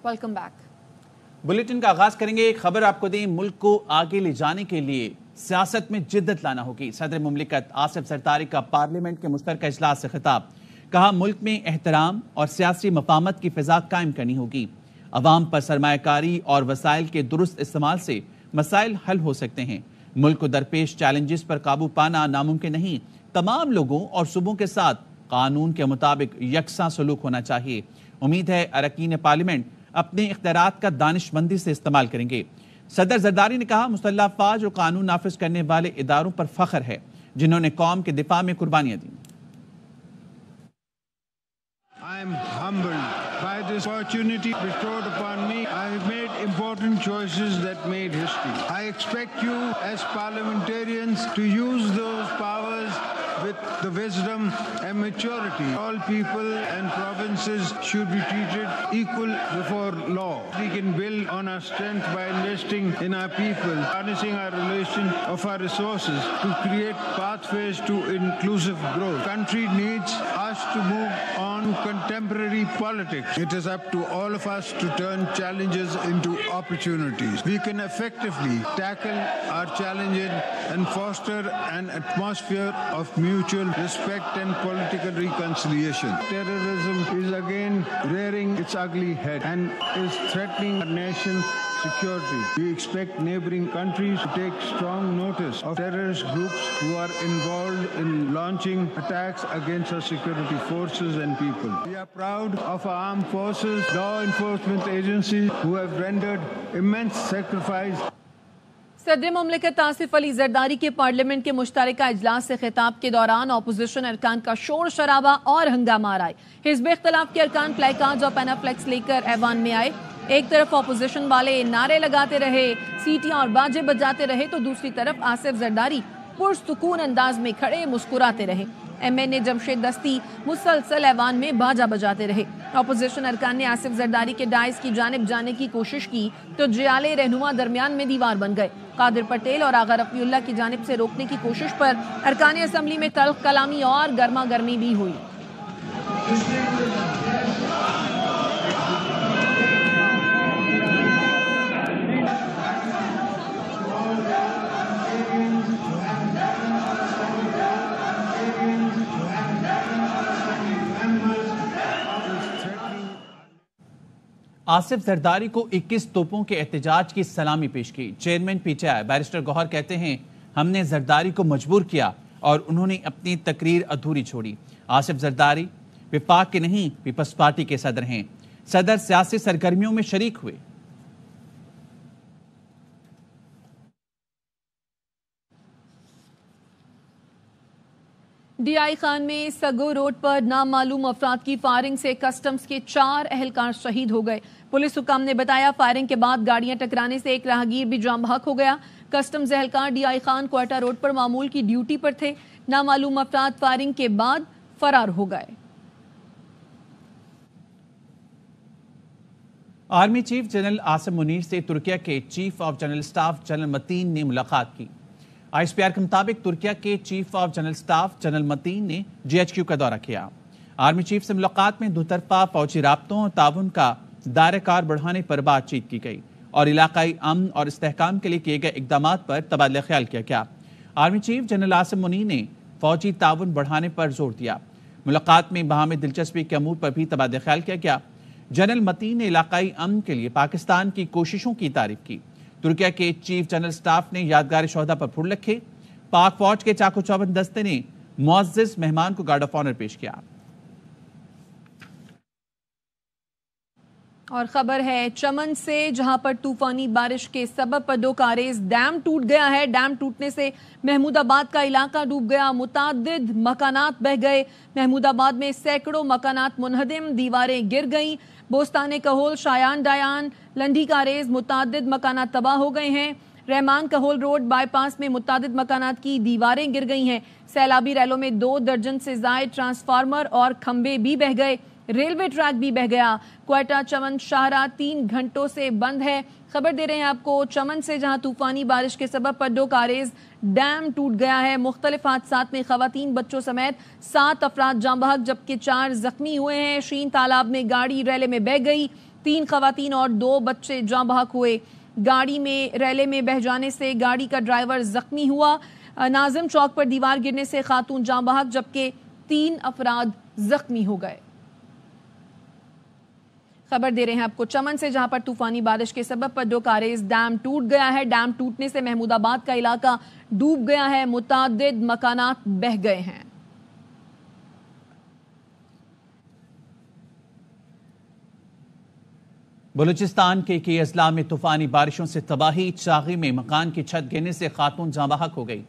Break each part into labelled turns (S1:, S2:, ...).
S1: Welcome back.
S2: Bulletin का आगाज करेंगे। एक खबर आपको दें, मुल्क को आगे ले जाने के लिए सियासत में जिद्दत लाना होगी। सदर मुमलिकत आसिफ जरदारी का पार्लियामेंट के मुश्तरका इजलास से खिताब। कहा, मुल्क में एहतराम और सियासी मफाहमत की फिजा कायम करनी होगी। अवाम पर सरमायाकारी और वसाइल के दुरुस्त इस्तेमाल से मसाइल हल हो सकते हैं। मुल्क को दरपेश चैलेंजेस पर काबू पाना नामुमकिन नहीं। तमाम लोगों और सूबों के साथ कानून के मुताबिक यकसा सलूक होना चाहिए। उम्मीद है अरकान पार्लियामेंट अपने इख्तियारात का दानिशमंदी से इस्तेमाल करेंगे। सदर जरदारी ने कहा, मुसल्लह अफवाज और कानून नाफिज करने वाले इदारों पर फख्र है जिन्होंने कौम के दिफा में कुर्बानियां दी।
S3: I am humbled by this opportunity bestowed upon me. I have made important choices that made history. I expect you as parliamentarians to use those powers with the wisdom and maturity. All people and provinces should be treated equal before law. We can build on our strength by investing in our people, harnessing our relation of our resources to create pathways to inclusive growth. Country needs us to move on contemporary politics. It is up to all of us to turn challenges into opportunities. We can effectively tackle our challenges and foster an atmosphere of mutual respect and political reconciliation. Terrorism is again rearing its ugly head and is threatening our nation's security. We expect neighboring countries to take strong notice of terrorist groups who are involved in launching attacks against our security forces and people. We are proud of our armed forces, law enforcement agencies who have rendered immense sacrifice.
S1: सदर मुमलिकत आसिफ अली जरदारी के parliament के मुश्तरका इजलास से खिताब के दौरान opposition अरकान का शोर शराबा और हंगामा आए। हिज़्ब इख्तिलाफ के अरकान प्ले कार्ड्स और पैनाफ्लेक्स लेकर ऐवान में आए। एक तरफ अपोजिशन वाले नारे लगाते रहे, सीटियां और बाजे बजाते रहे, तो दूसरी तरफ आसिफ जरदारी पुरसुकून अंदाज में खड़े मुस्कुराते रहे। MN जमशेद दस्ती मुसलसल ऐवान में बाजा बजाते रहे। अपोजिशन अरकान ने आसिफ जरदारी के डाइस की जानिब जाने की कोशिश की तो जियाले रहनुमा दरमियान में दीवार बन गए। कादिर पटेल और आगा रफीउल्लाह की जानिब से रोकने की कोशिश पर अरकान असम्बली में तल्ख कलामी और गर्मा गर्मी भी हुई।
S2: आसिफ जरदारी को 21 तोपों के एहतजाज की सलामी पेश की। चेयरमैन PTI बैरिस्टर गौहर कहते हैं, हमने जरदारी को मजबूर किया और उन्होंने अपनी तकरीर अधूरी छोड़ी। आसिफ जरदारी विफाक के नहीं, पीपल्स पार्टी के सदर हैं। सदर सियासी सरगर्मियों में शरीक हुए।
S1: DI खान में सगो रोड पर नामालूम अफराद की फायरिंग से कस्टम्स के 4 एहलकार शहीद हो गए। पुलिस हुकाम ने बताया, फायरिंग के बाद गाड़ियां टकराने से एक राहगीर भी जाम बहक हो गया। कस्टम्स एहलकार DI खान क्वार्टर रोड पर मामूल की ड्यूटी पर थे। नामालूम अफराद फायरिंग के बाद फरार हो गए।
S2: Army chief general Asim Munir से तुर्किया के chief of general staff general Metin ने मुलाकात की। ISPR के मुताबिक तुर्किया के chief of general staff general Metin ने GHQ का दौरा किया। आर्मी चीफ से मुलाकात में दुतरफा फौजी राब्तों और ताउन का दायरा कार बढ़ाने पर बातचीत की गई और इलाकाई अमन और इस्तेहकाम के लिए किए गए इकदाम पर तबादला ख्याल किया गया। Army chief general Asim Munir ने फौजी ताउन बढ़ाने पर जोर दिया। मुलाकात में बाहमी दिलचस्पी के अमूर पर भी तबादला ख्याल किया गया। जनरल मतीन ने इलाकाई अमन के लिए पाकिस्तान की कोशिशों की तारीफ की। तुर्किया के चीफ जनरल स्टाफ ने यादगार शोहदा पर फूल रखे। पाक फौज के चाको चौबंद दस्ते ने मुअज़्ज़िज़ मेहमान को गार्ड ऑफ ऑनर पेश किया।
S1: और खबर है चमन से, जहां पर तूफानी बारिश के सबब पर 2 कारेज डैम टूट गया है। डैम टूटने से महमूदाबाद का इलाका डूब गया, मुतादिद मकानात बह गए। महमूदाबाद में सैकड़ों मकानात मुनहदिम, दीवारें गिर गईं। बोस्तान कहोल, शायान डायान, लंडी कारेज मुतादिद मकानात तबाह हो गए हैं। रहमान कहोल रोड बाईपास में मुतादिद मकानात की दीवारें गिर गई हैं। सैलाबी रैलों में 2 दर्जन से जायद ट्रांसफार्मर और खंबे भी बह गए। रेलवे ट्रैक भी बह गया। क्वेटा चमन शाहरा 3 घंटों से बंद है। खबर दे रहे हैं आपको चमन से, जहां तूफानी बारिश के सबब पर 2 कारेज डैम टूट गया है। मुख्तलिफ हादसात में खवातीन बच्चों समेत 7 अफराद जाम बहक जबकि 4 जख्मी हुए हैं। शीन तालाब में गाड़ी रैले में बह गई। 3 خواتین اور 2 بچے جاں بحق ہوئے۔ گاڑی میں ریلے میں بہہ جانے سے گاڑی کا ڈرائیور زخمی ہوا۔ ناظم چوک پر دیوار گرنے سے خاتون جاں بحق جبکہ 3 افراد زخمی ہو گئے۔ خبر دے رہے ہیں آپ کو چمن سے، جہاں پر طوفانی بارش کے سبب پڈو کاریز ڈیم ٹوٹ گیا ہے۔ ڈیم ٹوٹنے سے محمود آباد کا علاقہ ڈوب گیا ہے، متعدد مکانات بہہ گئے ہیں۔
S2: بلوچستان کے کئی اضلاع میں طوفانی بارشوں سے تباہی۔ چاغی میں مکان کی چھت گرنے سے خاتون جاں بحق ہو گئی۔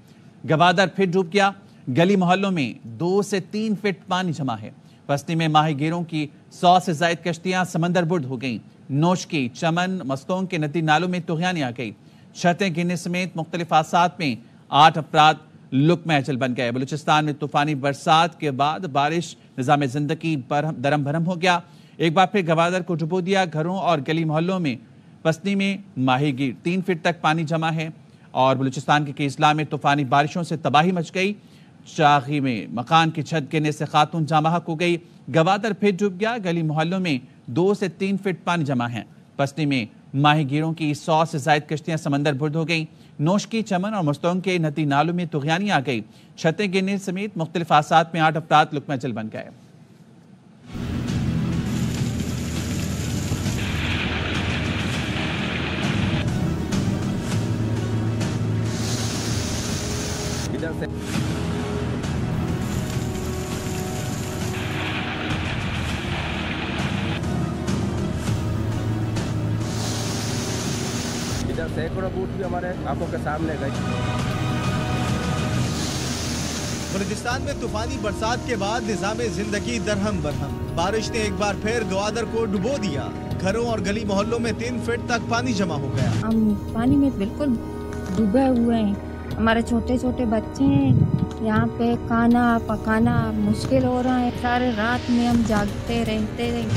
S2: گوادر پھر ڈوب گیا۔ گلی محلوں میں 2 سے 3 فٹ پانی جمع ہے۔ بستی میں ماہی گیروں کی 100 سے زائد کشتیاں سمندر برد ہو گئیں۔ نوشکی، چمن، مستونگ کے ندی نالوں میں طغیانی آ گئی۔ چھتیں گرنے سمیت مختلف حادثات میں 8 افراد لقمہ اجل بن گئے۔ بلوچستان میں طوفانی برسات کے بعد بارش نظام زندگی درم بھرم ہو گیا۔ ایک بار پھر گوادر کو ڈبو دیا۔ گھروں اور گلی محلوں میں بستی میں ماہی گیر 3 فٹ تک پانی جمع ہے اور بلوچستان کے کئی اضلاع میں طوفانی بارشوں سے تباہی مچ گئی۔ چاغی میں مکان کی چھت گرنے سے خاتون جاں بحق ہو گئی۔ گوادر پھر ڈوب گیا۔ گلی محلوں میں 2 سے 3 فٹ پانی جمع ہے۔ بستی میں ماہی گیروں کی 100 سے زائد کشتیاں سمندر برد ہو گئیں۔ نوشکی، چمن اور مستونگ کے ندی نالوں میں طغیانی آ گئی۔ چھتیں گرنے سمیت مختلف حادثات میں 8 افراد لقمہ اجل بن گئے۔
S4: ادھر سینکڑوں بوٹ بھی ہمارے آنکھوں کے سامنے گئے۔
S5: بلوچستان میں طوفانی برسات کے بعد نظام زندگی درہم برہم۔ بارش نے ایک بار پھر گوادر کو ڈبو دیا۔ گھروں اور گلی محلوں میں 3 فٹ تک پانی جمع ہو گیا۔
S6: ہم پانی میں بالکل ڈوبے ہوئے ہیں۔ ہمارے چھوٹے چھوٹے بچے ہیں، یہاں پہ کھانا پکانا مشکل ہو رہا ہے۔ سارے رات میں ہم جاگتے رہتے ہیں۔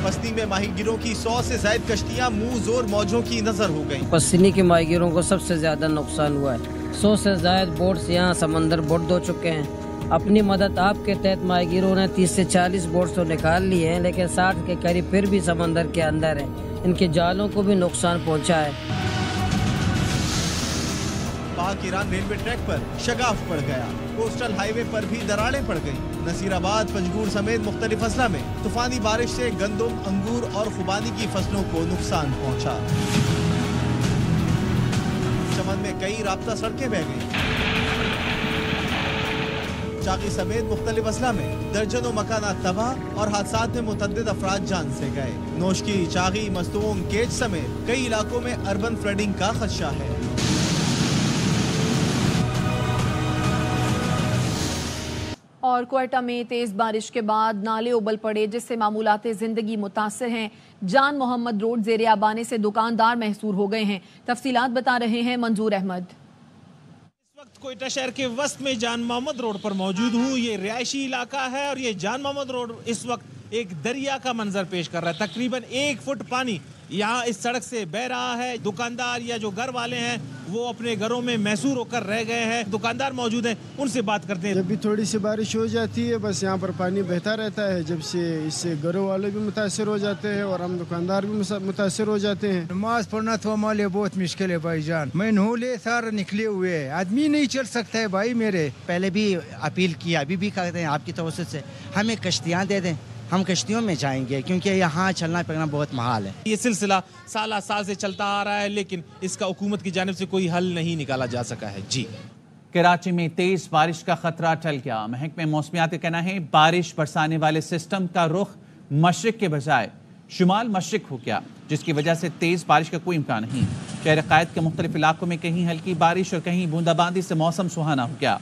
S5: بستی میں ماہی گیروں کی 100 سے زائد کشتیاں منہ زور موجوں کی نظر ہو گئیں۔
S7: پسینی کے ماہی گیروں کو سب سے زیادہ نقصان ہوا ہے۔ 100 سے زائد بوٹس یہاں سمندر برد ہو چکے ہیں۔ اپنی مدد آپ کے تحت ماہی گیروں نے 30 سے 40 بوٹس تو نکال لی ہیں، لیکن 60 کے قریب پھر بھی سمندر کے اندر ہیں۔ ان کے جالوں کو بھی نقصان پہنچا ہے۔
S5: پاک ایران ریلوے ٹریک پر شگاف پڑ گیا۔ کوسٹل ہائی وے پر بھی دراڑیں پڑ گئیں۔ نصیر آباد، پنجگور سمیت مختلف اضلاع میں طوفانی بارش سے گندم، انگور اور خوبانی کی فصلوں کو نقصان پہنچا۔ چمن میں کئی رابطہ سڑکیں بہہ گئیں۔ چاقی سمیت مختلف اضلاع میں درجنوں مکانات تباہ اور حادثات میں متعدد افراد جان سے گئے۔ نوشکی، چاقی، مستونگ، کیچ سمیت کئی علاقوں میں اربن فلڈنگ کا خدشہ ہے۔
S1: اور کوئٹہ میں تیز بارش کے بعد نالے ابل پڑے جس سے معمولات زندگی متاثر ہیں۔ جان محمد روڈ زیر آب آنے سے دکاندار محصور ہو گئے ہیں۔ تفصیلات بتا رہے ہیں منظور احمد۔
S8: اس وقت کوئٹہ شہر کے وسط میں جان محمد روڈ پر موجود ہوں۔ یہ رہائشی علاقہ ہے اور یہ جان محمد روڈ اس وقت ایک دریا کا منظر پیش کر رہا ہے۔ تقریباً 1 فٹ پانی یہاں اس سڑک سے بہ رہا ہے۔ دکاندار یا جو گھر والے ہیں وہ اپنے گھروں میں محصور ہو کر رہ گئے ہیں۔ دکاندار موجود ہیں، ان سے بات کرتے ہیں۔
S9: جب بھی تھوڑی سی بارش ہو جاتی ہے بس یہاں پر پانی بہتا رہتا ہے، جب سے اس سے گھروں والے بھی متاثر ہو جاتے ہیں اور ہم دکاندار بھی متاثر ہو جاتے ہیں۔
S10: نماز پڑھنا تو ہمارے لیے بہت مشکل ہے بھائی جان۔ میں نہولے سارے نکلے ہوئے ہیں، آدمی نہیں چل سکتا ہے بھائی میرے۔
S11: پہلے بھی اپیل کی، ابھی بھی کرتے ہیں آپ کی توسط سے ہمیں کشتیاں دے دیں، ہم کشتیوں میں جائیں گے کیونکہ یہاں چلنا پھرنا بہت محال ہے۔
S8: یہ سلسلہ سالہ سال سے چلتا آ رہا ہے لیکن اس کا حکومت کی جانب سے کوئی حل نہیں نکالا جا سکا ہے۔ جی
S2: کراچی میں تیز بارش کا خطرہ ٹل گیا۔ محکمہ موسمیات کا کہنا ہے بارش برسانے والے سسٹم کا رخ مشرق کے بجائے شمال مشرق ہو گیا، جس کی وجہ سے تیز بارش کا کوئی امکان نہیں۔ شہر قائد کے مختلف علاقوں میں کہیں ہلکی بارش اور کہیں بوندا باندی سے موسم سہانا ہو گیا۔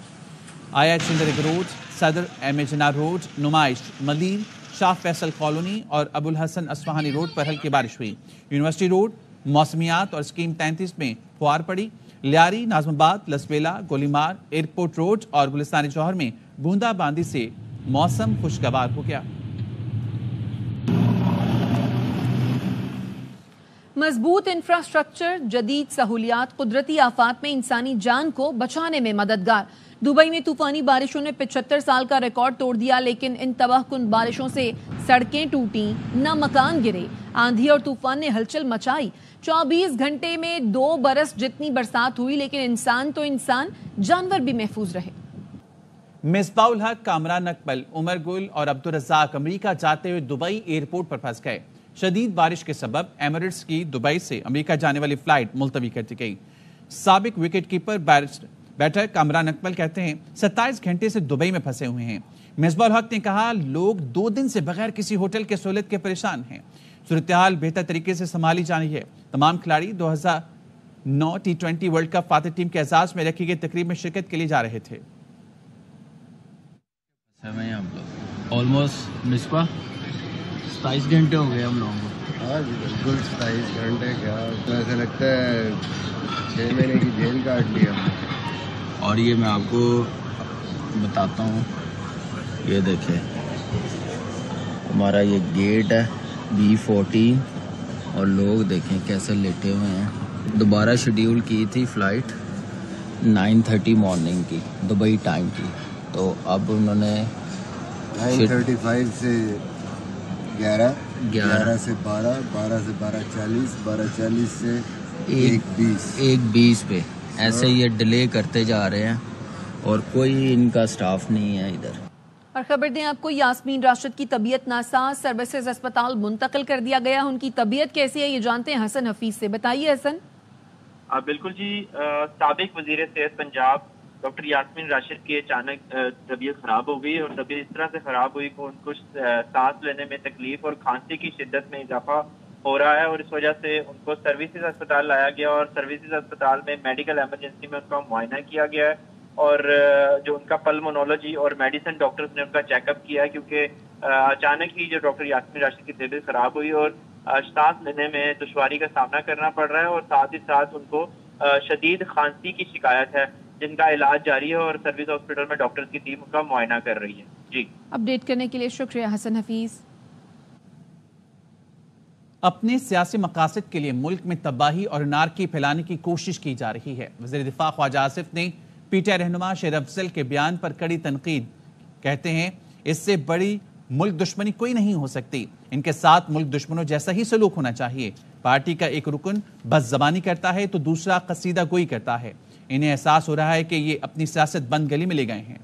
S2: آیا چندرگ روڈ، صدر ایم جنار روڈ، نمائش، ملین، شاہ فیصل کالونی اور ابو الحسن اصفہانی روڈ پر ہلکی بارش ہوئی۔ یونیورسٹی روڈ، موسمیات اور اسکیم 33 میں فوار پڑی۔ لیاری، ناظم آباد، لسبیلا، گولیمار، ایئرپورٹ روڈ اور گلستان جوہر میں بوندا باندی سے موسم خوشگوار ہو گیا۔
S1: مضبوط انفراسٹرکچر، جدید سہولیات قدرتی آفات میں انسانی جان کو بچانے میں مددگار۔ दुबई में तूफानी बारिशों ने 75 साल का रिकॉर्ड तोड़ दिया, लेकिन इन तबाहकुन बारिशों से सड़कें टूटी, न मकान गिरे। आंधी और तूफान ने हलचल मचाई। 24 घंटे में 2 बरस जितनी बरसात हुई, लेकिन इंसान तो इंसान, जानवर भी महफूज रहे।
S2: मिसबाउल हक, कामरान अकबल, उमर गुल और अब्दुल रज़ाक अमेरिका जाते हुए दुबई एयरपोर्ट पर फंस गए। शदीद बारिश के सबब एमिरेट्स की दुबई से अमेरिका जाने वाली फ्लाइट मुलतवी कर दी गई। साबिक विकेट कीपर बैटर कामरान अकबल कहते हैं 27 घंटे से दुबई में फंसे हुए हैं। मिसबाउल हक ने कहा लोग 2 दिन से बगैर किसी होटल के सहूलत के परेशान हैं। सूरत हाल बेहतर तरीके से संभाली जा रही है। तमाम खिलाड़ी 2009 T20 world cup Fatih team के एजाज में रखी गई तकरीब में शिरकत के लिए जा रहे थे।
S12: ऑलमोस्ट मिसबा 27 घंटे हो गए हम लोगों को।
S13: हाँ जी बिल्कुल 27 घंटे क्या, तो ऐसा लगता है 6 महीने की जेल काट ली हमने।
S12: और ये मैं आपको बताता हूँ, ये देखें हमारा ये गेट है B14 और लोग देखें कैसे लेटे हुए हैं। दोबारा शेड्यूल की थी फ़्लाइट 9:30 मॉर्निंग की दुबई टाइम की, तो अब उन्होंने
S13: 9:35 से 11 से 12, 12 से 12:40, 12:40 से
S12: 1:20 पे ऐसे ये डिले करते जा रहे हैं और कोई इनका स्टाफ नहीं है इधर।
S1: और खबर दें आपको, यास्मीन राशिद की तबीयत नासाज, सर्विसेज अस्पताल मुंतकिल कर दिया गया। उनकी तबीयत कैसी है ये जानते हैं हसन हफीज से। बताइए हसन।
S14: बिल्कुल जी, साबिक वजीर सेहत पंजाब डॉक्टर यास्मीन राशिद की अचानक तबीयत खराब हो गई और तबीयत इस तरह से खराब हुई कि उनको सांस लेने में तकलीफ और खांसी की शिद्दत में इजाफा हो रहा है और इस वजह से उनको सर्विसेज अस्पताल लाया गया और सर्विसेज अस्पताल में मेडिकल इमरजेंसी में उनका मुआयना किया गया है और जो उनका पल्मोनोलॉजी और मेडिसिन डॉक्टर्स ने उनका चेकअप किया है, क्योंकि अचानक ही जो डॉक्टर यास्मीन राशिद की तबीयत खराब हुई और सांस लेने में दुश्वारी का सामना करना पड़ रहा है और साथ ही साथ उनको शदीद खांसी की शिकायत है, जिनका इलाज जारी है और सर्विस हॉस्पिटल में डॉक्टर्स की टीम उनका मुआयना कर रही है। जी, अपडेट
S1: करने के लिए शुक्रिया हसन हफीज।
S2: अपने सियासी मकासद के लिए मुल्क में तबाही और नारकी फैलाने की कोशिश की जा रही है। वज़ीर दिफा ख्वाजा आसिफ ने पीटीआई रहनुमा शेर अफजल के बयान पर कड़ी तनकीद। कहते हैं इससे बड़ी मुल्क दुश्मनी कोई नहीं हो सकती, इनके साथ मुल्क दुश्मनों जैसा ही सलूक होना चाहिए। पार्टी का एक रुकन बस ज़बानी करता है तो दूसरा कसीदा गोई करता है। इन्हें एहसास हो रहा है कि ये अपनी सियासत बंद गली में ले गए हैं।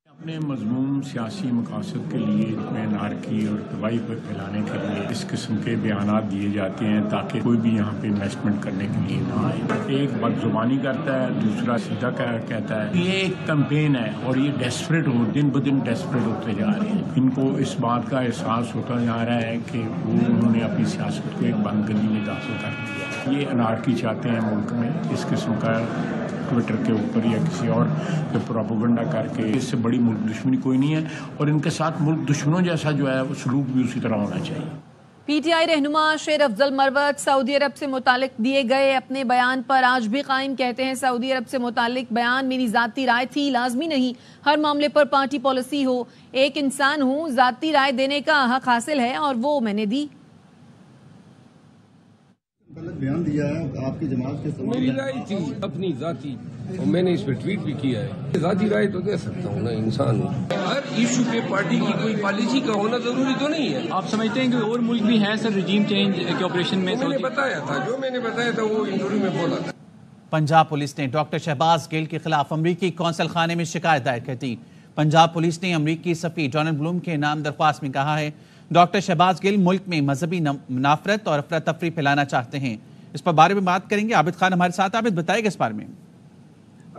S15: अपने मजमून सियासी मकासद के लिए में नारकी और तबाही पर फैलाने के लिए इस किस्म के बयानात दिए जाते हैं ताकि कोई भी यहाँ पे इन्वेस्टमेंट करने के लिए ना आए। एक बदजुबानी करता है, दूसरा सीधा कहता है। ये एक कैंपेन है और ये डेस्परेट दिन ब दिन डेस्परेट होते जा रहे हैं। इनको इस बात का एहसास होता जा रहा है कि उन्होंने अपनी सियासत को एक बंद गली में दाखिल कर दिया। ये अनारकी चाहते हैं मुल्क में, इस किस्म का ट्विटर के ऊपर या किसी और पे प्रोपेगेंडा करके। इससे बड़ी मुल्क दुश्मनी कोई नहीं है और इनके साथ मुल्क दुश्मनों जैसा जो है वो सलूक भी उसी तरह होना चाहिए।
S1: पीटीआई रहनुमा शेर अफजल मरवत सऊदी अरब से मुतालिक दिए गए अपने बयान पर आज भी कायम। कहते हैं सऊदी अरब से मुतालिक बयान मेरी जाती राय थी, लाजमी नहीं हर मामले पर पार्टी पॉलिसी हो। एक इंसान हूँ, जाती राय देने का हक हासिल है और वो मैंने दी।
S16: गलत बयान दिया है आपकी जमात के
S17: मेरी राय थी अपनी जाती और मैंने इस पर ट्वीट भी किया है। जाती राय तो दे सकता हूँ ना, इंसान हूँ। हर इशू पे पार्टी की कोई पॉलिसी का होना जरूरी तो नहीं है।
S18: आप समझते हैं कि और मुल्क भी है सर रिजीम चेंज के ऑपरेशन में?
S17: मैंने बताया था, जो मैंने बताया था वो इंटरव्यू में बोला था।
S2: पंजाब पुलिस ने डॉक्टर शहबाज गिल के खिलाफ अमरीकी कौंसल खाने में शिकायत दायर कर दी। पंजाब पुलिस ने अमरीकी सफी डोनाल्ड ब्लूम के नाम दरख्वास्त में कहा है डॉक्टर शहबाज गिल मुल्क में मजहबी नफरत और अफरा तफरी फैलाना चाहते हैं। इस पर बारे में बात करेंगे, आबिद खान हमारे साथ। आबिद, बताएगा इस बारे में।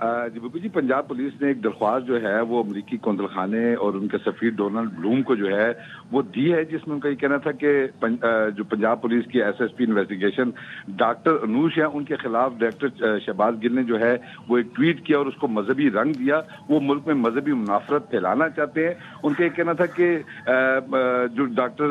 S19: जी बिल्कुल जी, पंजाब पुलिस ने एक दरख्वास्त जो है वो अमरीकी कौंसल खाने और उनके सफीर डोनाल्ड ब्लूम को जो है वो दी है, जिसमें उनका ये कहना था कि जो पंजाब पुलिस की एसएसपी इन्वेस्टिगेशन डॉक्टर अनूश है उनके खिलाफ डॉक्टर शहबाज गिल ने जो है वो एक ट्वीट किया और उसको मजहबी रंग दिया। वो मुल्क में मजहबी मुनाफरत फैलाना चाहते हैं। उनका ये कहना था कि जो डॉक्टर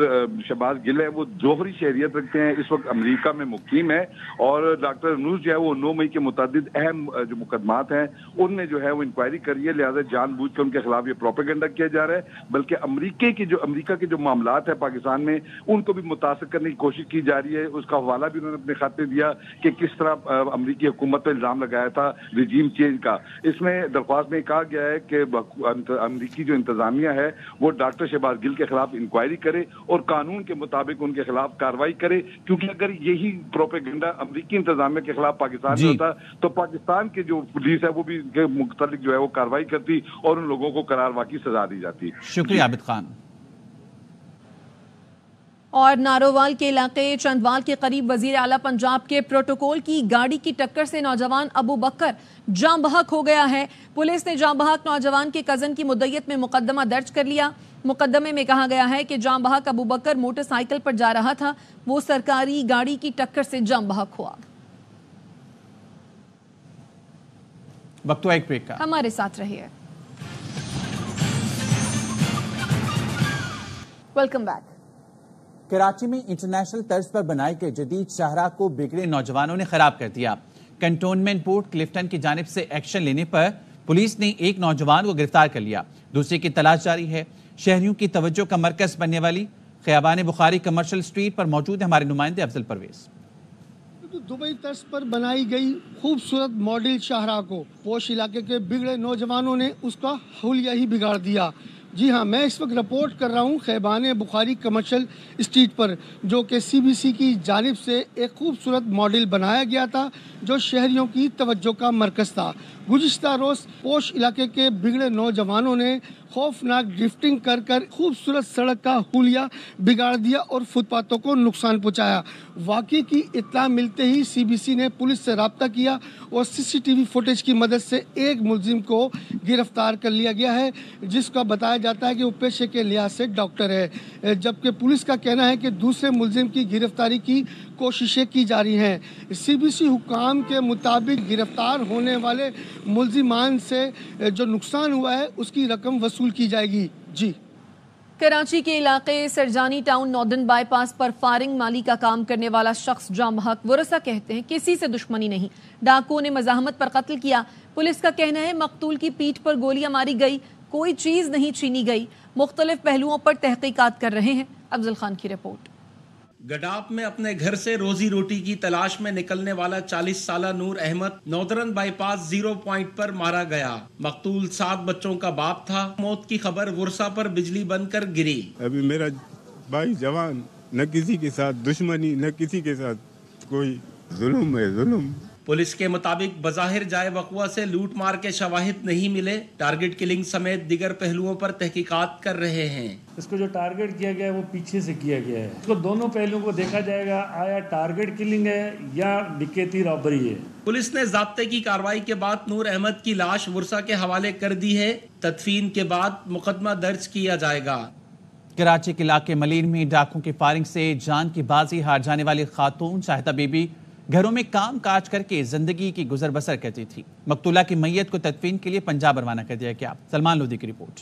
S19: शहबाज गिल है वो दोहरी शहरियत रखते हैं, इस वक्त अमरीका में मुकीम है और डॉक्टर अनूश जो है वो 9 मई के मुताबिक अहम जो मुकदमात हैं ہیں ان نے جو ہے وہ انکوائری کری ہے، لہٰذا جان بوجھ کے ان کے خلاف یہ پروپیگنڈا کیا جا رہا ہے، بلکہ امریکہ کے جو معاملات ہیں پاکستان میں ان کو بھی متاثر کرنے کی کوشش کی جا رہی ہے۔ اس کا حوالہ بھی انہوں نے اپنے خط میں دیا کہ کس طرح امریکی حکومت پر الزام لگایا تھا رجیم چینج کا۔ اس میں درخواست میں کہا گیا ہے کہ امریکی جو انتظامیہ ہے وہ ڈاکٹر شہباز گل کے خلاف انکوائری کرے اور قانون کے مطابق ان کے خلاف کارروائی کرے، کیونکہ اگر یہی پروپیگنڈا امریکی انتظامیہ کے خلاف پاکستان میں ہوتا تو پاکستان کے جو پولیس ہے وہ بھی مختلف جو ہے وہ کارروائی کرتی اور ان لوگوں کو قرار واقعی سزا دی جاتی۔
S2: شکریہ عابد خان۔
S1: اور نارووال کے علاقے چندوال کے قریب وزیر اعلیٰ پنجاب کے پروٹوکول کی گاڑی کی ٹکر سے نوجوان ابو بکر جاں بحق ہو گیا ہے۔ پولیس نے جاں بحق نوجوان کے کزن کی مدعیت میں مقدمہ درج کر لیا۔ مقدمے میں کہا گیا ہے کہ جاں بحق ابو بکر موٹر سائیکل پر جا رہا تھا، وہ سرکاری گاڑی کی ٹکر سے جاں بحق ہوا۔
S2: وقت ایک بریک کا،
S1: ہمارے ساتھ رہیے۔ Welcome back.
S2: کراچی میں انٹرنیشنل طرز پر بنائی گئی جدید شاہراہ کو بگڑے نوجوانوں نے خراب کر دیا۔ کنٹونمنٹ بورڈ کلفٹن کی جانب سے ایکشن لینے پر پولیس نے ایک نوجوان کو گرفتار کر لیا، دوسرے کی تلاش جاری ہے۔ شہریوں کی توجہ کا مرکز بننے والی خیابان بخاری کمرشل سٹریٹ پر موجود ہے ہمارے نمائندے افضل پرویز۔
S20: دبئی طرز پر بنائی گئی خوبصورت ماڈل شاہراہ کو پوش علاقے کے بگڑے نوجوانوں نے اس کا حلیہ ہی بگاڑ دیا۔ جی ہاں، میں اس وقت رپورٹ کر رہا ہوں خیبان بخاری کمرشل اسٹریٹ پر، جو کہ سی بی سی کی جانب سے ایک خوبصورت ماڈل بنایا گیا تھا جو شہریوں کی توجہ کا مرکز تھا۔ گزشتہ روز پوش علاقے کے بگڑے نوجوانوں نے خوفناک ڈرفٹنگ کر خوبصورت سڑک کا حلیہ بگاڑ دیا اور فٹ پاتھوں کو نقصان پہنچایا۔ واقعے کی اطلاع ملتے ہی سی بی سی نے پولیس سے رابطہ کیا اور سی سی ٹی وی فوٹیج کی مدد سے ایک ملزم کو گرفتار کر لیا گیا ہے، جس کا بتایا جاتا ہے کہ وہ پیشے کے لحاظ سے ڈاکٹر ہے، جبکہ پولیس کا کہنا ہے کہ دوسرے ملزم کی گرفتاری کی کوششیں کی جا رہی ہیں۔ سی بی سی حکام کے مطابق گرفتار ہونے والے ملزمان سے جو نقصان ہوا ہے اس کی رقم وصول کی جائے گی۔ جی،
S1: کراچی کے علاقے Surjani town northern by pass per firing مالی کا کام کرنے والا شخص جاں بحق، ورثہ کہتے ہیں کسی سے دشمنی نہیں، ڈاکوؤں نے مزاحمت پر قتل کیا۔ پولیس کا کہنا ہے مقتول کی پیٹھ پر گولیاں ماری گئی، کوئی چیز نہیں چھینی گئی۔ مختلف پہلوؤں پر تحقیقات کر رہے ہیں۔ افضل خان کی رپورٹ۔
S21: گڈاپ میں اپنے گھر سے روزی روٹی کی تلاش میں نکلنے والا 40 سالہ Noor Ahmad northern bypass 0 point پر مارا گیا۔ مقتول 7 بچوں کا باپ تھا۔ موت کی خبر ورثہ پر بجلی بن کر گری۔
S22: ابھی میرا بھائی جوان، نہ کسی کے ساتھ دشمنی، نہ کسی کے ساتھ کوئی ظلم ہے، ظلم۔
S21: پولیس کے مطابق بظاہر جائے وقوع سے لوٹ مار کے شواہد نہیں ملے، ٹارگٹ کلنگ سمیت دیگر پہلوؤں پر تحقیقات کر رہے ہیں۔
S23: اس کو جو ٹارگٹ کیا گیا ہے وہ پیچھے سے کیا گیا ہے، اس کو دونوں پہلوؤں کو دیکھا جائے گا، آیا ٹارگٹ کلنگ ہے یا ڈکیتی رابری ہے۔
S21: پولیس نے ضابطے کی کارروائی کے بعد نور احمد کی لاش ورثہ کے حوالے کر دی ہے، تدفین کے بعد مقدمہ درج کیا جائے گا۔
S2: کراچی کے علاقے ملین میں ڈاکوؤں کی فائرنگ سے جان کی بازی ہار جانے والی خاتون شاہدہ بی بی گھروں میں کام کاج کر کے زندگی کی گزر بسر کرتی تھی۔ مقتولہ کی میت کو تدفین کے لیے پنجاب روانہ کر دیا گیا۔ سلمان لودھی کی رپورٹ۔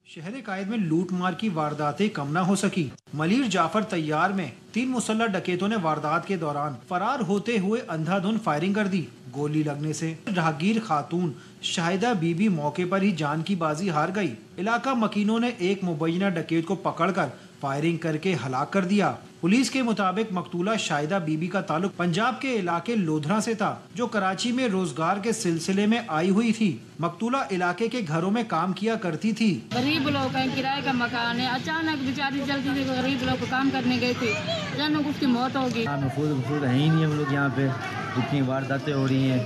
S24: شہر قائد میں لوٹ مار کی وارداتیں کم نہ ہو سکی۔ ملیر جعفر طیار میں 3 مسلح ڈکیتوں نے واردات کے دوران فرار ہوتے ہوئے اندھا دھند فائرنگ کر دی۔ گولی لگنے سے راہگیر خاتون شاہدہ بی بی موقع پر ہی جان کی بازی ہار گئی۔ علاقہ مکینوں نے ایک مبینہ ڈکیت کو پکڑ کر فائرنگ کر کے ہلاک کر دیا۔ پولیس کے مطابق مقتولہ شاہدہ بی بی کا تعلق پنجاب کے علاقے لودھرا سے تھا، جو کراچی میں روزگار کے سلسلے میں آئی ہوئی تھی۔ مقتولہ علاقے کے گھروں میں کام کیا کرتی تھی۔
S25: غریب لوگ ہیں، کرائے کا مکان ہے، اچانک بیچاری چلتی تھی، غریب لوگ کام کرنے گئے تھے، اچانک اس کی موت ہوگی۔
S26: محفوظ ہے ہی نہیں ہم لوگ یہاں پہ، اتنی وارداتیں ہو رہی ہیں،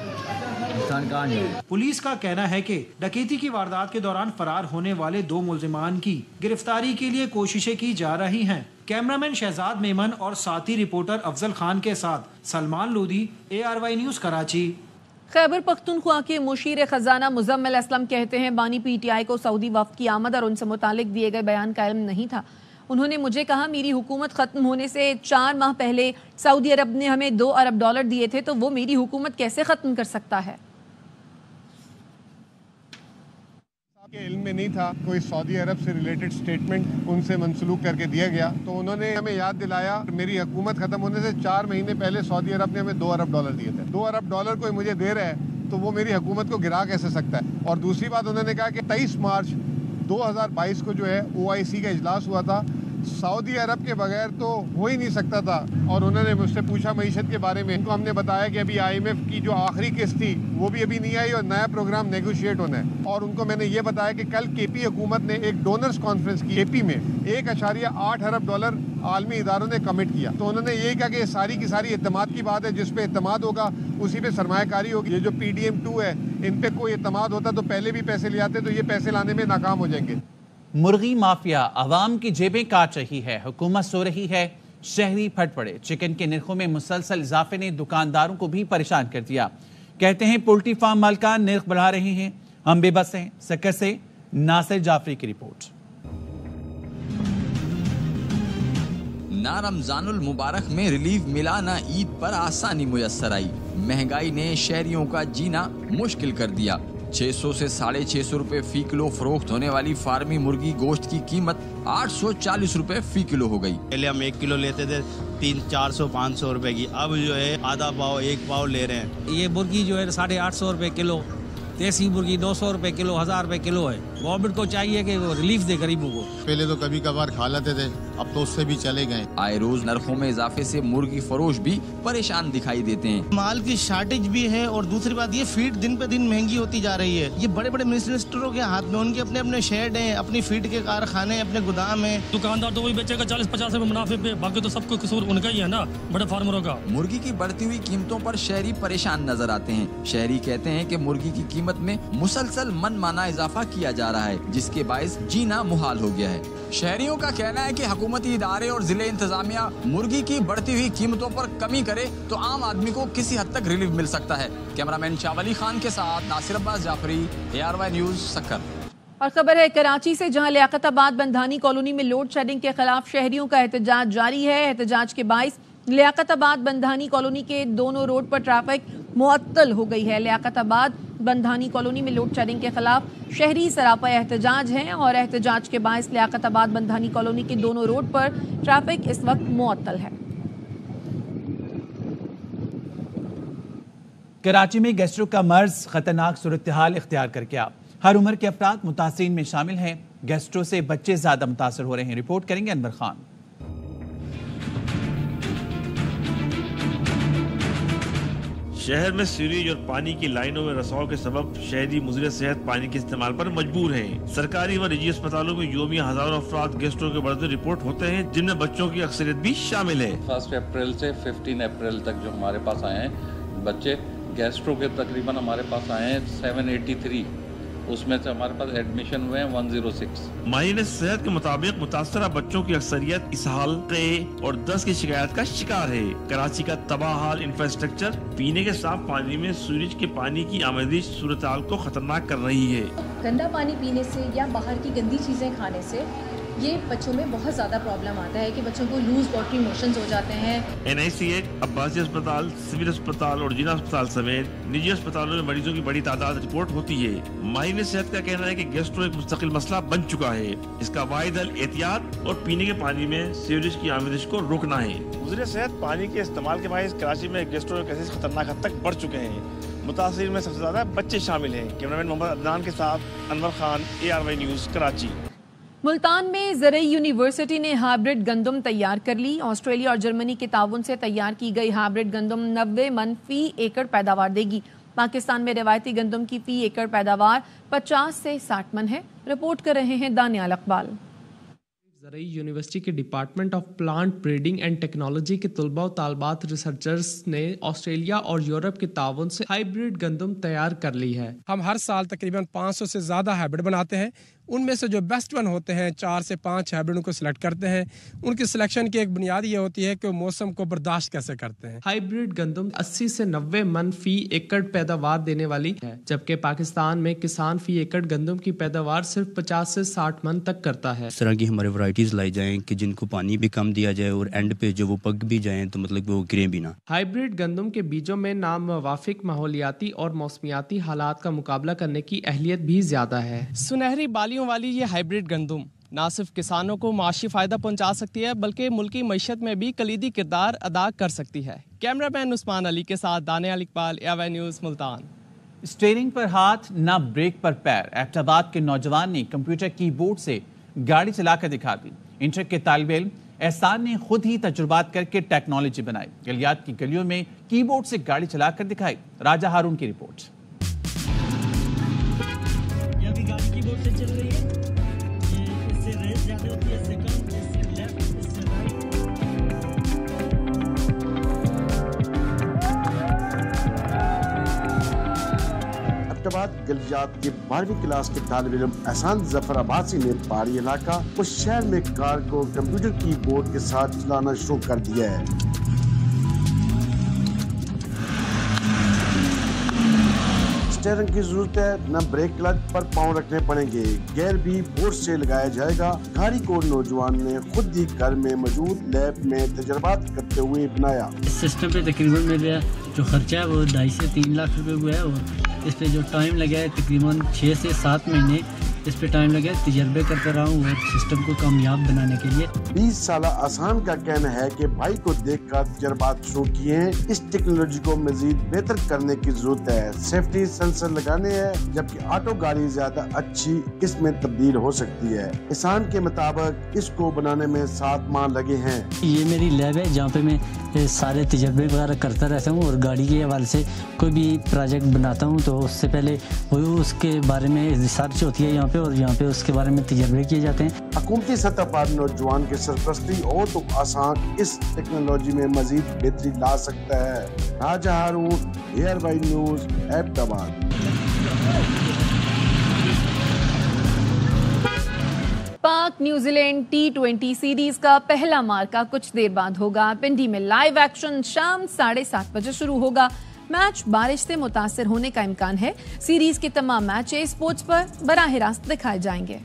S26: انسان کہاں جائے۔
S24: پولیس کا کہنا ہے کہ ڈکیتی کی واردات کے دوران فرار ہونے والے 2 ملزمان کی گرفتاری کے لیے کوششیں کی جا رہی ہیں۔ کیمرامین شہزاد میمن اور ساتھی رپورٹر افضل خان کے ساتھ سلمان لودھی، ARY نیوز کراچی۔
S1: خیبر پختونخوا کے مشیر خزانہ مزمل اسلم کہتے ہیں بانی PTI کو سعودی وفد کی آمد اور ان سے متعلق دیے گئے بیان کا علم نہیں تھا۔ انہوں نے مجھے کہا میری حکومت ختم ہونے سے 4 ماہ پہلے سعودی عرب نے ہمیں $2 ارب دیے تھے، تو وہ میری حکومت کیسے ختم کر سکتا ہے؟
S27: کے علم میں نہیں تھا، کوئی سعودی عرب سے ریلیٹڈ سٹیٹمنٹ ان سے منسلوک کر کے دیا گیا، تو انہوں نے ہمیں یاد دلایا میری حکومت ختم ہونے سے 4 مہینے پہلے سعودی عرب نے ہمیں $2 ارب دیے تھے۔ $2 ارب کوئی مجھے دے رہا ہے तो वो मेरी हुकूमत को गिरा कैसे सकता है। और दूसरी बात उन्होंने कहा कि 23 मार्च 2022 को जो है OIC का इजलास हुआ था, सऊदी अरब के बगैर तो हो ही नहीं सकता था। और उन्होंने मुझसे पूछा मईशत के बारे में, इनको हमने बताया कि अभी IMF की जो आखिरी किस्त थी वो भी अभी नहीं आई और नया प्रोग्राम नेगोशिएट होना है। और उनको मैंने ये बताया कि कल KP हुकूमत ने एक डोनर्स कॉन्फ्रेंस की KP में $1.8 अरब आलमी इदारों ने कमिट किया। तो उन्होंने यही कहा कि ये सारी की सारी एतमाद की बात है, जिस पे एतमाद होगा उसी पे सरमायाकारी होगी। ये जो PDM2 है, इन पे कोई एतमाद होता तो पहले भी पैसे ले आते, तो ये पैसे लाने में नाकाम हो जाएंगे।
S2: मुर्गी माफिया आवाम की जेबें काट रही है, हुकूमत सो रही है, शहरी फट पड़े। चिकन के निर्खों में मुसलसल इजाफे ने दुकानदारों को भी परेशान कर दिया। कहते हैं पोल्ट्री फार्म मालिकान निर्ख बढ़ा रहे हैं, हम बेबस हैं। सक्कर से नासिर जाफरी की रिपोर्ट।
S3: ना रमजानुल मुबारक में रिलीफ मिला, ना ईद पर आसानी मुयस्सर आई। महंगाई ने शहरियों का जीना मुश्किल कर दिया। 600 से 650 रुपए फी किलो फरोख्त होने वाली फार्मी मुर्गी गोश्त की कीमत 840 रुपए फी किलो हो गई।
S4: पहले हम 1 किलो लेते थे 300-400-500 रुपए की, अब जो है आधा पाव 1 पाव ले रहे हैं।
S21: ये मुर्गी जो है 850 रुपए किलो, देसी मुर्गी 200 रुपए किलो, 1000 रुपए किलो है। गवर्नमेंट को चाहिए कि वो रिलीफ दे गरीबों को।
S5: पहले तो कभी कभार खा लेते थे, अब तो उससे भी चले गए।
S3: आए रोज नरखों में इजाफे से मुर्गी फरोश भी परेशान दिखाई देते हैं।
S4: माल की शॉर्टेज भी है और दूसरी बात ये फीड दिन पे दिन महंगी होती जा रही है। ये बड़े बड़े मिनिस्टरों के हाथ में, उनके अपने अपने शेड हैं, अपनी फीड के कारखाने, अपने गोदाम है।
S6: दुकानदार तो वही बेचेगा 40-50 रुपए मुनाफे पे, बाकी तो सबको कसूर उनका ही है ना, बड़े फार्मरों का।
S3: मुर्गी की बढ़ती हुई कीमतों पर शहरी परेशान नजर आते हैं। शहरी कहते हैं कि मुर्गी की कीमत में मुसलसल मनमाना इजाफा किया जा रहा है, जिसके बायस जीना मुहाल हो गया है। शहरियों का कहना है कि हुकूमती इदारे और जिले इंतजामिया मुर्गी की बढ़ती हुई कीमतों पर कमी करे तो आम आदमी को किसी हद तक रिलीफ मिल सकता है। कैमरामैन शावली खान के साथ नासिर अब्बास जाफरी, ARY न्यूज, सक्कर।
S1: और खबर है कराची से, जहां लियाकताबाद बंधानी कॉलोनी में लोड शेडिंग के खिलाफ शहरियों का एहतजाज जारी है। एहतजाज के बायस लियाकताबाद बंधानी कॉलोनी के दोनों रोड पर ट्रैफिक मुअत्तल हो गई है। लियाकताबाद बंधानी कॉलोनी में लोड शेडिंग के खिलाफ शहरी सरापा एहतजाज हैं और एहतजाज के बायस लियाकताबाद बंधानी कॉलोनी के दोनों रोड पर ट्रैफिक इस वक्त मुअत्तल है।
S2: कराची में गैस्ट्रो का मर्ज खतरनाक सूरत हाल इख्तियार कर गया। हर उम्र के अफराद मुतासिरीन में शामिल हैं। गैस्ट्रो से बच्चे ज्यादा मुतासर हो रहे हैं। रिपोर्ट करेंगे अनवर खान।
S8: शहर में सीवरेज और पानी की लाइनों में रसाव के सबब शहरी मुज़र सेहत पानी के इस्तेमाल पर मजबूर हैं। सरकारी व निजी अस्पतालों में योमिया हजारों अफराद गैस्ट्रो के बढ़ते रिपोर्ट होते हैं, जिनमें बच्चों की अक्सरियत भी शामिल है।
S7: 1 अप्रैल से 15 अप्रैल तक जो हमारे पास आए हैं बच्चे गैस्ट्रो के, तकरीबन हमारे पास आए हैं 783, उसमें से हमारे पास एडमिशन हुए हैं 106। माहिर
S8: सेहत के मुताबिक मुतासरा बच्चों की अक्सरियत इसहाल, क़े और दस्त की शिकायत का शिकार है। कराची का तबाह हाल इंफ्रास्ट्रक्चर पीने के साफ पानी में सूरज के पानी की आमदी सूरत हाल को खतरनाक कर रही है।
S9: गंदा पानी पीने से या बाहर की गंदी चीजें खाने से ये बच्चों में बहुत ज्यादा प्रॉब्लम आता है कि बच्चों को लूज वाटरी मोशंस हो जाते हैं।
S8: NICH, अब्बासी अस्पताल, सिविल अस्पताल और जिला अस्पताल समेत निजी अस्पतालों में मरीजों की बड़ी तादाद रिपोर्ट होती है। माहिर सेहत का कहना है कि गैस्ट्रो एक मुस्तकिल मसला बन चुका है। इसका वाहिद हल एहतियात और पीने के पानी में सीवरेज की आमदिश को रोकना है। मुज़र सेहत पानी के इस्तेमाल के बायस कराची में गैस्ट्रो केसेस खतरनाक हद तक बढ़ चुके हैं। मुतासिर में सबसे ज्यादा बच्चे शामिल हैं। कैमरामैन मोहम्मद अदनान के साथ अनवर खान, ARY न्यूज, कराची।
S1: मुल्तान में ज़रई यूनिवर्सिटी ने हाइब्रिड गंदम तैयार कर ली। ऑस्ट्रेलिया और जर्मनी के ताउन से तैयार की गई हाइब्रिड गंदम 90 मन फी एकड़ पैदावार देगी। पाकिस्तान में रिवायती गंदम की फी एकड़ पैदावार 50 से 60 मन है। रिपोर्ट कर रहे हैं दानियाल अकबाल।
S10: ज़रई यूनिवर्सिटी के department of plant breeding and technology के तलबा और तालबात रिसर्चर्स ने ऑस्ट्रेलिया और यूरोप के ताउन से हाइब्रिड गंदम तैयार कर ली है।
S28: हम हर साल तकरीबन 500 से ज़्यादा हाइब्रिड बनाते हैं। उनमें से जो बेस्ट वन होते हैं 4 से 5 हाइब्रिड को सिलेक्ट करते हैं। उनकी सिलेक्शन की एक बुनियाद ये होती है कि वो मौसम को बर्दाश्त कैसे करते हैं।
S10: हाइब्रिड गंदम 80 से 90 मन फी एकड़ पैदावार देने वाली है, जबकि पाकिस्तान में किसान फी एकड़ गंदम की पैदावार सिर्फ 50 से 60 मन तक करता है।
S29: इस तरह की हमारे वैरायटीज लाई जाएं कि जिनको पानी भी कम दिया जाए और एंड पे जो वो पक भी जाएं तो मतलब वो गिरें भी ना।
S10: हाइब्रिड गंदम के बीजों में नामुवाफिक माहौलियाती और मौसमियाती हालात का मुकाबला करने की अहलियत भी ज्यादा है। सुनहरी बालियों वाली ये हाइब्रिड गंदम न सिर्फ किसानों को माशी फायदा पहुंचा सकती है बल्कि मुल्की मईशत में भी कलीदी किरदार अदा कर सकती है। कैमरामैन उस्मान अली के साथ Daniyal Iqbal, ARY news, Multan.
S2: Steering पर हाथ न ब्रेक पर पैर, एबटाबाद के नौजवान ने कंप्यूटर कीबोर्ड से गाड़ी चलाकर दिखा दी। इंटर के तालिबे इल्म एहसान ने खुद ही तजुर्बात करके टेक्नोलॉजी बनाई, गलियात की गलियों में कीबोर्ड से गाड़ी चलाकर दिखाई। राजा हारून की रिपोर्ट।
S11: गाड़ी कीबोर्ड से चल रही है, इससे रेस ज्यादा होती है, इससे कम, इससे लेफ्ट, इससे राइट।
S12: एबटाबाद गलियात के 12वीं क्लास के तालिब इल्म एहसान जफर अब्बासी ने पहाड़ी इलाका और शहर में कार को कंप्यूटर कीबोर्ड के साथ चलाना शुरू कर दिया है। स्टीयरिंग की जरूरत है, न ब्रेक क्लच पर पाँव रखने पड़ेंगे, गियर भी बोर्ड से लगाया जाएगा। गाड़ी को नौजवान ने खुद ही घर में मौजूद लैब में तजर्बात करते हुए बनाया।
S11: इस सिस्टम पे तकरीबन मेरा जो खर्चा है वो 2.5 से 3 लाख रुपए हुआ है, और इस पे जो टाइम लगा है तकरीबन 6 से 7 महीने इस पे टाइम लगा है। तजर्बे करता रहा हूँ और सिस्टम को कामयाब बनाने के लिए।
S12: 20 साल आसान का कहना है कि भाई को देखकर तजर्बात शुरू किए हैं। इस टेक्नोलॉजी को मजीद बेहतर करने की जरूरत है। सेफ्टी सेंसर लगाने हैं, जबकि ऑटो गाड़ी ज्यादा अच्छी इसमें तब्दील हो सकती है। एहसान के मुताबिक इसको बनाने में 7 माह लगे हैं।
S11: ये मेरी लैब है जहाँ पे मैं सारे तजर्बे वगैरह करता रहता हूँ, और गाड़ी के हवाले से कोई भी प्रोजेक्ट बनाता हूँ तो उससे पहले वो उसके बारे में रिसर्च होती है यहाँ पे, और यहाँ पे उसके बारे में तजर्बे किए जाते हैं।
S12: हुकूमती सतह पर नौजवान की सरपरस्ती हो तो आसान इस टेक्नोलॉजी में मजीद बेहतरी ला सकता है। राजा हारून, ARY न्यूज़, एबटाबाद।
S1: पाक न्यूजीलैंड T20 सीरीज का पहला मार्का कुछ देर बाद होगा। पिंडी में लाइव एक्शन शाम 7:30 बजे शुरू होगा। मैच बारिश से मुतासर होने का इम्कान है। सीरीज के तमाम मैच स्पोर्ट्स पर बराह रास्त दिखाए जाएंगे।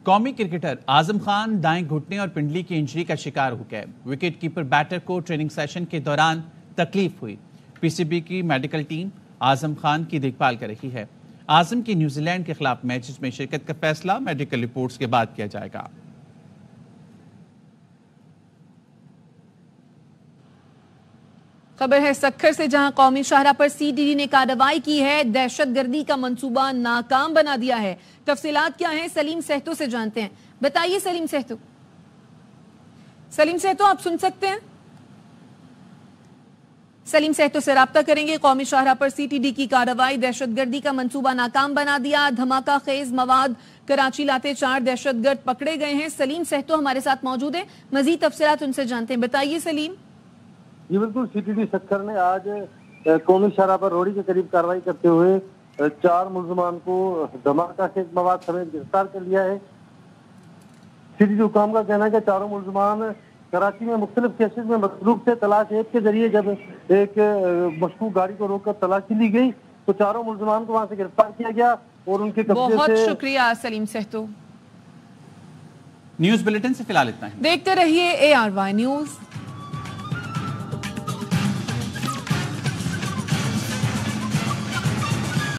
S2: कौमी क्रिकेटर आजम खान दाएं घुटने और पिंडली की इंजरी का शिकार हो गए। विकेट कीपर बैटर को ट्रेनिंग सेशन के दौरान तकलीफ हुई। PCB की मेडिकल टीम आजम खान की देखभाल कर रही है। आजम की न्यूजीलैंड के खिलाफ मैचेस में शिरकत का फैसला मेडिकल रिपोर्ट्स के बाद किया जाएगा।
S1: खबर है सक्खर से, जहां कौमी शाहरा पर CTD ने कार्रवाई की है। दहशतगर्दी का मंसूबा नाकाम बना दिया है। तफसीलात क्या हैं, सलीम सहतो से जानते हैं। बताइए सलीम सहतो। सलीम सहतो, आप सुन सकते हैं? सलीम सहतो से राब्ता करेंगे। कौमी शाहरा पर CTD की कार्रवाई, दहशतगर्दी का मंसूबा नाकाम बना दिया। धमाका खेज मवाद कराची लाते 4 दहशतगर्द पकड़े गए हैं। सलीम सहतो हमारे साथ मौजूद हैं, मजीद तफसीलात उनसे जानते हैं। बताइए सलीम।
S13: जी बिल्कुल, CTD सक्खर ने आज कौमी शाहरा पर रोड़ी के करीब कार्रवाई करते हुए 4 मुल्जमान को धमाका खेज मवाद समेत गिरफ्तार कर लिया है। CTD हुकाम का कहना है कि चारों मुल्जमान कराची में मुख्तलिफ केसेस में मतलूब थे। तलाश ऐप के जरिए जब एक मशकूक गाड़ी को रोककर तलाशी ली गई तो चारों मुल्जमान को वहां से गिरफ्तार किया गया और उनके कब्जे से।
S1: बहुत शुक्रिया सलीम सहतो।
S2: न्यूज़ बुलेटिन से फिलहाल इतना ही।
S1: देखते रहिए ARY न्यूज़।